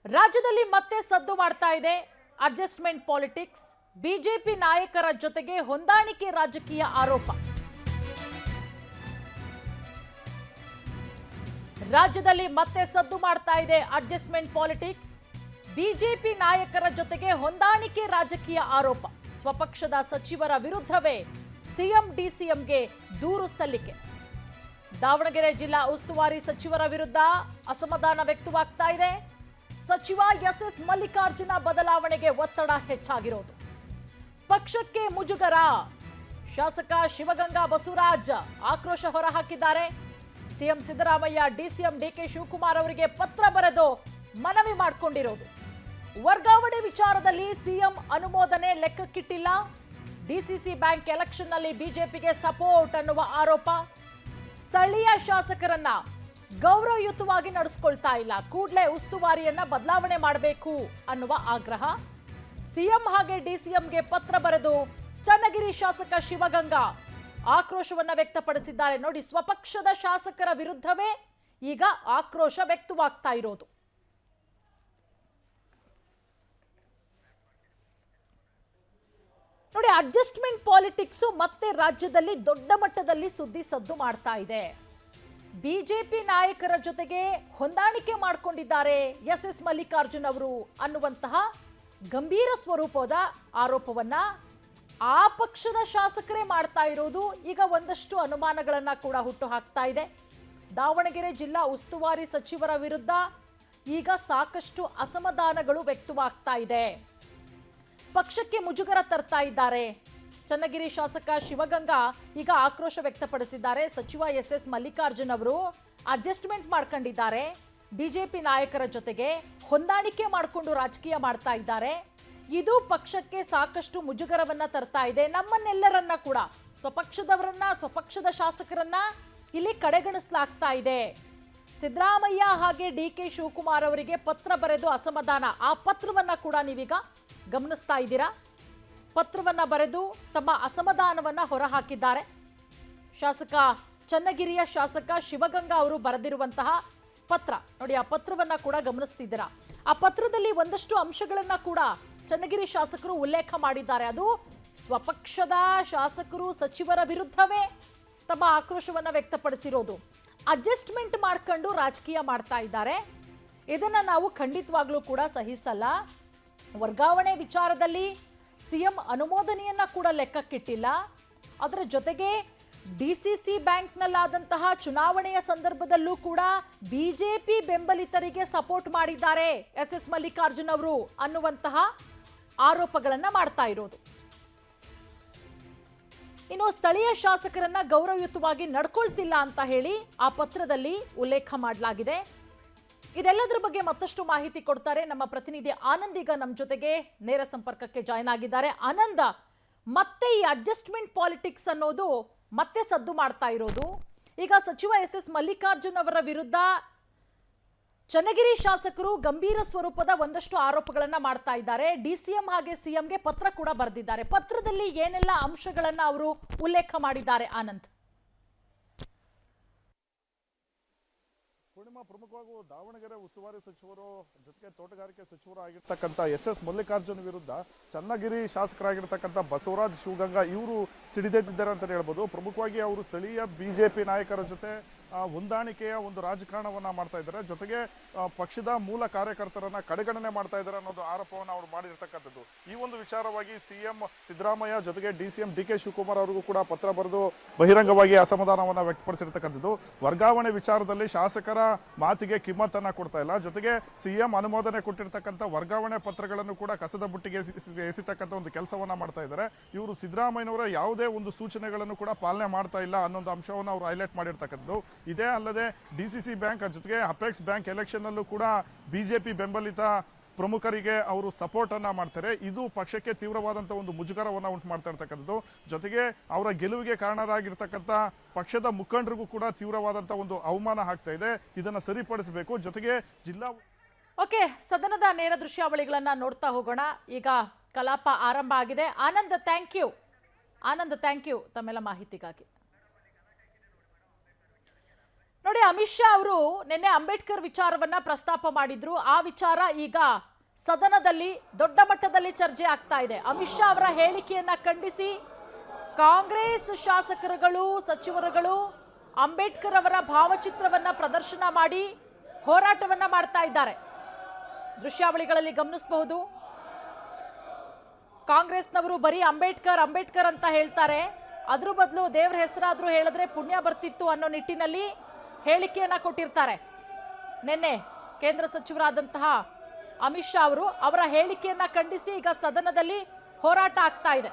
ರಾಜ್ಯದಲ್ಲಿ ಮತ್ತೆ ಸದ್ದು ಮಾಡ್ತಾ ಇದೆ ಅಡ್ಜಸ್ಟ್ಮೆಂಟ್ ಪಾಲಿಟಿಕ್ಸ್. ಬಿಜೆಪಿ ನಾಯಕರ ಜೊತೆಗೆ ಹೊಂದಾಣಿಕೆ ರಾಜಕೀಯ ಆರೋಪ. ರಾಜ್ಯದಲ್ಲಿ ಮತ್ತೆ ಸದ್ದು ಮಾಡ್ತಾ ಇದೆ ಅಡ್ಜಸ್ಟ್ಮೆಂಟ್ ಪಾಲಿಟಿಕ್ಸ್. ಬಿಜೆಪಿ ನಾಯಕರ ಜೊತೆಗೆ ಹೊಂದಾಣಿಕೆ ರಾಜಕೀಯ ಆರೋಪ. ಸ್ವಪಕ್ಷದ ಸಚಿವರ ವಿರುದ್ಧವೇ ಸಿಎಂ ಡಿಸಿಎಂಗೆ ದೂರು ಸಲ್ಲಿಕೆ. ದಾವಣಗೆರೆ ಜಿಲ್ಲಾ ಉಸ್ತುವಾರಿ ಸಚಿವರ ವಿರುದ್ಧ ಅಸಮಾಧಾನ ವ್ಯಕ್ತವಾಗ್ತಾ ಇದೆ. ಸಚಿವ ಎಸ್ ಮಲ್ಲಿಕಾರ್ಜುನ ಬದಲಾವಣೆಗೆ ಒತ್ತಡ ಹೆಚ್ಚಾಗಿರೋದು. ಪಕ್ಷಕ್ಕೆ ಮುಜುಗರ. ಶಾಸಕ ಶಿವಗಂಗಾ ಬಸವರಾಜ್ ಆಕ್ರೋಶ ಹೊರಹಾಕಿದ್ದಾರೆ. ಸಿಎಂ ಸಿದ್ದರಾಮಯ್ಯ ಡಿಸಿಎಂ ಡಿಕೆ ಶಿವಕುಮಾರ್ ಅವರಿಗೆ ಪತ್ರ ಬರೆದು ಮನವಿ ಮಾಡಿಕೊಂಡಿರೋದು. ವರ್ಗಾವಣೆ ವಿಚಾರದಲ್ಲಿ ಸಿಎಂ ಅನುಮೋದನೆ ಲೆಕ್ಕಕ್ಕಿಟ್ಟಿಲ್ಲ. ಡಿಸಿಸಿ ಬ್ಯಾಂಕ್ ಎಲೆಕ್ಷನ್ನಲ್ಲಿ ಬಿಜೆಪಿಗೆ ಸಪೋರ್ಟ್ ಅನ್ನುವ ಆರೋಪ. ಸ್ಥಳೀಯ ಶಾಸಕರನ್ನ ಗೌರವಯುತವಾಗಿ ನಡೆಸಿಕೊಳ್ತಾ ಇಲ್ಲ. ಕೂಡಲೇ ಉಸ್ತುವಾರಿಯನ್ನ ಬದಲಾವಣೆ ಮಾಡಬೇಕು ಅನ್ನುವ ಆಗ್ರಹ. ಸಿಎಂ ಹಾಗೆ ಡಿಸಿಎಂಗೆ ಪತ್ರ ಬರೆದು ಚನ್ನಗಿರಿ ಶಾಸಕ ಶಿವಗಂಗಾ ಆಕ್ರೋಶವನ್ನ ವ್ಯಕ್ತಪಡಿಸಿದ್ದಾರೆ. ನೋಡಿ, ಸ್ವಪಕ್ಷದ ಶಾಸಕರ ವಿರುದ್ಧವೇ ಈಗ ಆಕ್ರೋಶ ವ್ಯಕ್ತವಾಗ್ತಾ ಇರೋದು. ನೋಡಿ, ಅಡ್ಜಸ್ಟ್ಮೆಂಟ್ ಪಾಲಿಟಿಕ್ಸ್ ಮತ್ತೆ ರಾಜ್ಯದಲ್ಲಿ ದೊಡ್ಡ ಮಟ್ಟದಲ್ಲಿ ಸುದ್ದಿ ಸದ್ದು ಮಾಡ್ತಾ ಇದೆ. ಬಿಜೆಪಿ ನಾಯಕರ ಜೊತೆಗೆ ಹೊಂದಾಣಿಕೆ ಮಾಡಿಕೊಂಡಿದ್ದಾರೆ ಎಸ್ ಮಲ್ಲಿಕಾರ್ಜುನ್ ಅವರು ಅನ್ನುವಂತಹ ಗಂಭೀರ ಸ್ವರೂಪದ ಆರೋಪವನ್ನ ಆ ಪಕ್ಷದ ಶಾಸಕರೇ ಮಾಡ್ತಾ ಇರೋದು ಈಗ ಒಂದಷ್ಟು ಅನುಮಾನಗಳನ್ನ ಕೂಡ ಹುಟ್ಟು ಹಾಕ್ತಾ ಇದೆ. ದಾವಣಗೆರೆ ಜಿಲ್ಲಾ ಉಸ್ತುವಾರಿ ಸಚಿವರ ವಿರುದ್ಧ ಈಗ ಸಾಕಷ್ಟು ಅಸಮಾಧಾನಗಳು ವ್ಯಕ್ತವಾಗ್ತಾ ಇದೆ. ಪಕ್ಷಕ್ಕೆ ಮುಜುಗರ ತರ್ತಾ ಇದ್ದಾರೆ. ಚನ್ನಗಿರಿ ಶಾಸಕ ಶಿವಗಂಗಾ ಈಗ ಆಕ್ರೋಶ ವ್ಯಕ್ತಪಡಿಸಿದ್ದಾರೆ. ಸಚಿವ ಎಸ್ ಮಲ್ಲಿಕಾರ್ಜುನ್ ಅವರು ಅಡ್ಜಸ್ಟ್ಮೆಂಟ್ ಮಾಡ್ಕೊಂಡಿದ್ದಾರೆ. ಬಿಜೆಪಿ ನಾಯಕರ ಜೊತೆಗೆ ಹೊಂದಾಣಿಕೆ ಮಾಡಿಕೊಂಡು ರಾಜಕೀಯ ಮಾಡ್ತಾ ಇದ್ದಾರೆ. ಇದು ಪಕ್ಷಕ್ಕೆ ಸಾಕಷ್ಟು ಮುಜುಗರವನ್ನ ತರ್ತಾ ಇದೆ. ನಮ್ಮನ್ನೆಲ್ಲರನ್ನ ಕೂಡ ಸ್ವಪಕ್ಷದವರನ್ನ, ಸ್ವಪಕ್ಷದ ಶಾಸಕರನ್ನ ಇಲ್ಲಿ ಕಡೆಗಣಿಸಲಾಗ್ತಾ ಇದೆ. ಸಿದ್ದರಾಮಯ್ಯ ಹಾಗೆ ಡಿಕೆ ಶಿವಕುಮಾರ್ ಅವರಿಗೆ ಪತ್ರ ಬರೆದು ಅಸಮಾಧಾನ. ಆ ಪತ್ರವನ್ನ ಕೂಡ ನೀವೀಗ ಗಮನಿಸ್ತಾ ಇದ್ದೀರಾ. ಪತ್ರವನ್ನ ಬರೆದು ತಮ್ಮ ಅಸಮಾಧಾನವನ್ನ ಹೊರಹಾಕಿದ್ದಾರೆ. ಶಾಸಕ ಚನ್ನಗಿರಿಯ ಶಾಸಕ ಶಿವಗಂಗಾ ಅವರು ಬರೆದಿರುವಂತಹ ಪತ್ರ ನೋಡಿ, ಆ ಪತ್ರವನ್ನ ಕೂಡ ಗಮನಿಸ್ತಿದ್ದೀರಾ. ಆ ಪತ್ರದಲ್ಲಿ ಒಂದಷ್ಟು ಅಂಶಗಳನ್ನ ಕೂಡ ಚನ್ನಗಿರಿ ಶಾಸಕರು ಉಲ್ಲೇಖ ಮಾಡಿದ್ದಾರೆ. ಅದು ಸ್ವಪಕ್ಷದ ಶಾಸಕರು ಸಚಿವರ ವಿರುದ್ಧವೇ ತಮ್ಮ ಆಕ್ರೋಶವನ್ನ ವ್ಯಕ್ತಪಡಿಸಿರೋದು. ಅಡ್ಜಸ್ಟ್ಮೆಂಟ್ ಮಾಡ್ಕೊಂಡು ರಾಜಕೀಯ ಮಾಡ್ತಾ ಇದ್ದಾರೆ. ಇದನ್ನ ನಾವು ಖಂಡಿತವಾಗ್ಲೂ ಕೂಡ ಸಹಿಸಲ್ಲ. ವರ್ಗಾವಣೆ ವಿಚಾರದಲ್ಲಿ ಸಿಎಂ ಅನುಮೋದನೆಯನ್ನ ಕೂಡ ಲೆಕ್ಕಕ್ಕಿಟ್ಟಿಲ್ಲ. ಅದರ ಜೊತೆಗೆ ಡಿಸಿಸಿ ಬ್ಯಾಂಕ್ನಲ್ಲಾದಂತಹ ಚುನಾವಣೆಯ ಸಂದರ್ಭದಲ್ಲೂ ಕೂಡ ಬಿಜೆಪಿ ಬೆಂಬಲಿತರಿಗೆ ಸಪೋರ್ಟ್ ಮಾಡಿದ್ದಾರೆ ಎಸ್ ಮಲ್ಲಿಕಾರ್ಜುನ್ ಅವರು ಅನ್ನುವಂತಹ ಆರೋಪಗಳನ್ನ ಮಾಡ್ತಾ ಇರೋದು. ಇನ್ನು ಸ್ಥಳೀಯ ಶಾಸಕರನ್ನ ಗೌರವಯುತವಾಗಿ ನಡ್ಕೊಳ್ತಿಲ್ಲ ಅಂತ ಹೇಳಿ ಆ ಪತ್ರದಲ್ಲಿ ಉಲ್ಲೇಖ ಮಾಡಲಾಗಿದೆ. ಇದೆಲ್ಲದರ ಬಗ್ಗೆ ಮತ್ತಷ್ಟು ಮಾಹಿತಿ ಕೊಡ್ತಾರೆ ನಮ್ಮ ಪ್ರತಿನಿಧಿ ಆನಂದ್. ಈಗ ನಮ್ಮ ಜೊತೆಗೆ ನೇರ ಸಂಪರ್ಕಕ್ಕೆ ಜಾಯ್ನ್ ಆಗಿದ್ದಾರೆ. ಆನಂದ್, ಮತ್ತೆ ಈ ಅಡ್ಜಸ್ಟ್ಮೆಂಟ್ ಪಾಲಿಟಿಕ್ಸ್ ಅನ್ನೋದು ಮತ್ತೆ ಸದ್ದು ಮಾಡ್ತಾ ಇರೋದು. ಈಗ ಸಚಿವ ಎಸ್ ಮಲ್ಲಿಕಾರ್ಜುನ್ ಅವರ ವಿರುದ್ಧ ಚನ್ನಗಿರಿ ಶಾಸಕರು ಗಂಭೀರ ಸ್ವರೂಪದ ಒಂದಷ್ಟು ಆರೋಪಗಳನ್ನ ಮಾಡ್ತಾ ಇದ್ದಾರೆ. ಡಿಸಿಎಂ ಹಾಗೆ ಸಿಎಂಗೆ ಪತ್ರ ಕೂಡ ಬರೆದಿದ್ದಾರೆ. ಪತ್ರದಲ್ಲಿ ಏನೆಲ್ಲ ಅಂಶಗಳನ್ನ ಅವರು ಉಲ್ಲೇಖ ಮಾಡಿದ್ದಾರೆ ಆನಂದ್? ಪೂರ್ಣಿಮಾ, ಪ್ರಮುಖವಾಗಿ ದಾವಣಗೆರೆ ಉಸ್ತುವಾರಿ ಸಚಿವರು ಜೊತೆಗೆ ತೋಟಗಾರಿಕೆ ಸಚಿವರು ಆಗಿರ್ತಕ್ಕಂಥ ಎಸ್ ಮಲ್ಲಿಕಾರ್ಜುನ್ ವಿರುದ್ಧ ಚನ್ನಗಿರಿ ಶಾಸಕರಾಗಿರ್ತಕ್ಕಂಥ ಬಸವರಾಜ್ ಶಿವಗಂಗಾ ಇವರು ಸಿಡಿದೆದ್ದಿದ್ದಾರೆ ಅಂತ ಹೇಳ್ಬೋದು. ಪ್ರಮುಖವಾಗಿ ಅವರು ಸ್ಥಳೀಯ ಬಿಜೆಪಿ ನಾಯಕರ ಜೊತೆ ಹೊಂದಾಣಿಕೆಯ ಒಂದು ರಾಜಕಾರಣವನ್ನ ಮಾಡ್ತಾ ಇದ್ದಾರೆ. ಜೊತೆಗೆ ಪಕ್ಷದ ಮೂಲ ಕಾರ್ಯಕರ್ತರನ್ನ ಕಡೆಗಣನೆ ಮಾಡ್ತಾ ಇದ್ದಾರೆ ಅನ್ನೋದು ಆರೋಪವನ್ನು ಅವರು ಮಾಡಿರ್ತಕ್ಕಂಥದ್ದು. ಈ ಒಂದು ವಿಚಾರವಾಗಿ ಸಿಎಂ ಸಿದ್ದರಾಮಯ್ಯ ಜೊತೆಗೆ ಡಿಸಿಎಂ ಡಿಕೆ ಶಿವಕುಮಾರ್ ಅವರಿಗೂ ಕೂಡ ಪತ್ರ ಬರೆದು ಬಹಿರಂಗವಾಗಿ ಅಸಮಾಧಾನವನ್ನ ವ್ಯಕ್ತಪಡಿಸಿರ್ತಕ್ಕಂಥದ್ದು. ವರ್ಗಾವಣೆ ವಿಚಾರದಲ್ಲಿ ಶಾಸಕರ ಮಾತಿಗೆ ಕಿಮ್ಮತ್ತನ್ನ ಕೊಡ್ತಾ ಇಲ್ಲ. ಜೊತೆಗೆ ಸಿಎಂ ಅನುಮೋದನೆ ಕೊಟ್ಟಿರ್ತಕ್ಕಂಥ ವರ್ಗಾವಣೆ ಪತ್ರಗಳನ್ನು ಕೂಡ ಕಸದ ಬುಟ್ಟಿಗೆ ಎಸಿತಕ್ಕಂಥ ಒಂದು ಕೆಲಸವನ್ನ ಮಾಡ್ತಾ ಇದ್ದಾರೆ. ಇವರು ಸಿದ್ದರಾಮಯ್ಯನವರ ಯಾವುದೇ ಒಂದು ಸೂಚನೆಗಳನ್ನು ಕೂಡ ಪಾಲನೆ ಮಾಡ್ತಾ ಇಲ್ಲ ಅನ್ನೊಂದು ಅಂಶವನ್ನು ಅವರು ಹೈಲೈಟ್ ಮಾಡಿರ್ತಕ್ಕಂಥದ್ದು. ಇದೇ ಅಲ್ಲದೆ ಡಿಸಿಸಿ ಬ್ಯಾಂಕ್ ಜೊತೆಗೆ ಅಪೆಕ್ಸ್ ಬ್ಯಾಂಕ್ ಎಲೆಕ್ಷನ್ ನಲ್ಲೂ ಕೂಡ ಬಿಜೆಪಿ ಬೆಂಬಲಿತ ಪ್ರಮುಖರಿಗೆ ಅವರು ಸಪೋರ್ಟ್ ಅನ್ನ ಮಾಡ್ತಾರೆ. ಇದು ಪಕ್ಷಕ್ಕೆ ತೀವ್ರವಾದಂತಹ ಒಂದು ಮುಜುಗರವನ್ನ ಉಂಟು ಮಾಡ್ತಾ ಇರ್ತಕ್ಕಂಥದ್ದು. ಜೊತೆಗೆ ಅವರ ಗೆಲುವಿಗೆ ಕಾರಣರಾಗಿರ್ತಕ್ಕಂಥ ಪಕ್ಷದ ಮುಖಂಡರಿಗೂ ಕೂಡ ತೀವ್ರವಾದಂತಹ ಒಂದು ಅವಮಾನ ಆಗ್ತಾ ಇದೆ. ಇದನ್ನ ಸರಿಪಡಿಸಬೇಕು. ಜೊತೆಗೆ ಜಿಲ್ಲಾ ಓಕೆ, ಸದನದ ನೇರ ದೃಶ್ಯಾವಳಿಗಳನ್ನ ನೋಡ್ತಾ ಹೋಗೋಣ. ಈಗ ಕಲಾಪ ಆರಂಭ ಆಗಿದೆ. ಆನಂದ್, ಥ್ಯಾಂಕ್ ಯು ತಮ್ಮೆಲ್ಲ ಮಾಹಿತಿಗಾಗಿ. ನೋಡಿ, ಅಮಿತ್ ಶಾ ಅವರು ನಿನ್ನೆ ಅಂಬೇಡ್ಕರ್ ವಿಚಾರವನ್ನ ಪ್ರಸ್ತಾಪ ಮಾಡಿದ್ರು. ಆ ವಿಚಾರ ಈಗ ಸದನದಲ್ಲಿ ದೊಡ್ಡ ಮಟ್ಟದಲ್ಲಿ ಚರ್ಚೆ ಆಗ್ತಾ ಇದೆ. ಅಮಿತ್ ಶಾ ಅವರ ಹೇಳಿಕೆಯನ್ನ ಖಂಡಿಸಿ ಕಾಂಗ್ರೆಸ್ ಶಾಸಕರುಗಳು, ಸಚಿವರುಗಳು ಅಂಬೇಡ್ಕರ್ ಅವರ ಭಾವಚಿತ್ರವನ್ನ ಪ್ರದರ್ಶನ ಮಾಡಿ ಹೋರಾಟವನ್ನ ಮಾಡ್ತಾ ಇದ್ದಾರೆ. ದೃಶ್ಯಾವಳಿಗಳಲ್ಲಿ ಗಮನಿಸಬಹುದು. ಕಾಂಗ್ರೆಸ್ನವರು ಬರೀ ಅಂಬೇಡ್ಕರ್ ಅಂಬೇಡ್ಕರ್ ಅಂತ ಹೇಳ್ತಾರೆ. ಅದ್ರ ಬದಲು ದೇವರ ಹೆಸರಾದ್ರೂ ಹೇಳಿದ್ರೆ ಪುಣ್ಯ ಬರ್ತಿತ್ತು ಅನ್ನೋ ನಿಟ್ಟಿನಲ್ಲಿ ಹೇಳಿಕೆಯನ್ನ ಕೊಟ್ಟಿರ್ತಾರೆ. ನಿನ್ನೆ ಕೇಂದ್ರ ಸಚಿವರಾದಂತಹ ಅಮಿತ್ ಶಾ ಅವರು ಅವರ ಹೇಳಿಕೆಯನ್ನ ಖಂಡಿಸಿ ಈಗ ಸದನದಲ್ಲಿ ಹೋರಾಟ ಆಗ್ತಾ ಇದೆ.